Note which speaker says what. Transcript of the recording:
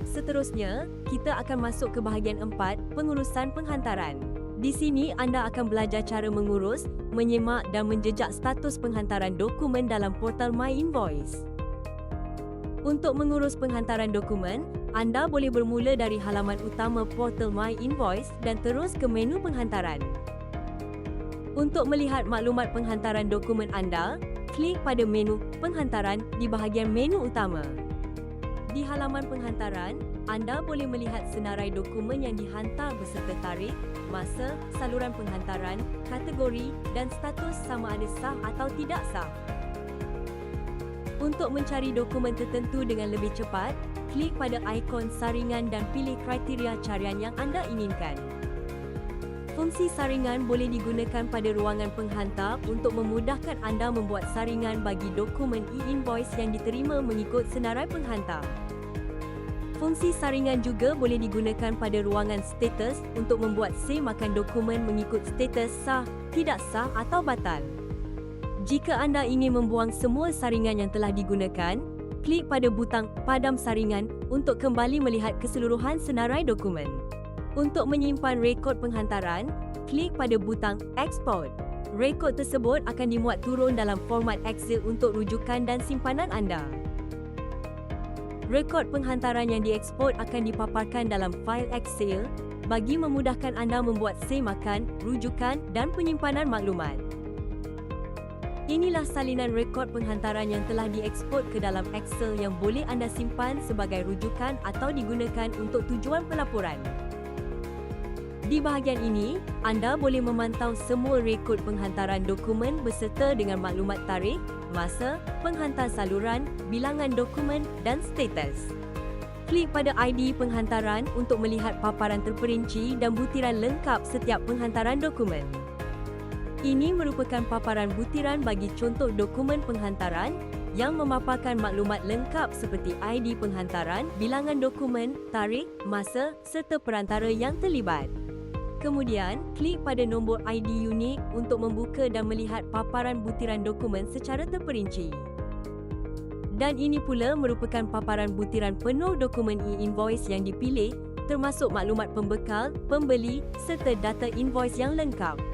Speaker 1: Seterusnya, kita akan masuk ke bahagian 4, pengurusan penghantaran. Di sini anda akan belajar cara mengurus, menyemak dan menjejak status penghantaran dokumen dalam portal My Invoice. Untuk mengurus penghantaran dokumen, anda boleh bermula dari halaman utama portal My Invoice dan terus ke menu penghantaran. Untuk melihat maklumat penghantaran dokumen anda, klik pada menu penghantaran di bahagian menu utama. Di halaman penghantaran, anda boleh melihat senarai dokumen yang dihantar beserta tarikh, masa, saluran penghantaran, kategori dan status sama ada sah atau tidak sah. Untuk mencari dokumen tertentu dengan lebih cepat, klik pada ikon saringan dan pilih kriteria carian yang anda inginkan. Fungsi saringan boleh digunakan pada ruangan penghantar untuk memudahkan anda membuat saringan bagi dokumen e-invoice yang diterima mengikut senarai penghantar. Fungsi saringan juga boleh digunakan pada ruangan status untuk membuat semakan dokumen mengikut status sah, tidak sah atau batal. Jika anda ingin membuang semua saringan yang telah digunakan, klik pada butang padam saringan untuk kembali melihat keseluruhan senarai dokumen. Untuk menyimpan rekod penghantaran, klik pada butang Export. Rekod tersebut akan dimuat turun dalam format Excel untuk rujukan dan simpanan anda. Rekod penghantaran yang dieksport akan dipaparkan dalam fail Excel bagi memudahkan anda membuat semakan, rujukan dan penyimpanan maklumat. Inilah salinan rekod penghantaran yang telah dieksport ke dalam Excel yang boleh anda simpan sebagai rujukan atau digunakan untuk tujuan pelaporan. Di bahagian ini, anda boleh memantau semua rekod penghantaran dokumen beserta dengan maklumat tarikh, masa, penghantar saluran, bilangan dokumen dan status. Klik pada ID penghantaran untuk melihat paparan terperinci dan butiran lengkap setiap penghantaran dokumen. Ini merupakan paparan butiran bagi contoh dokumen penghantaran yang memaparkan maklumat lengkap seperti ID penghantaran, bilangan dokumen, tarikh, masa serta perantara yang terlibat. Kemudian, klik pada nombor ID unik untuk membuka dan melihat paparan butiran dokumen secara terperinci. Dan ini pula merupakan paparan butiran penuh dokumen e-invoice yang dipilih, termasuk maklumat pembekal, pembeli serta data invoice yang lengkap.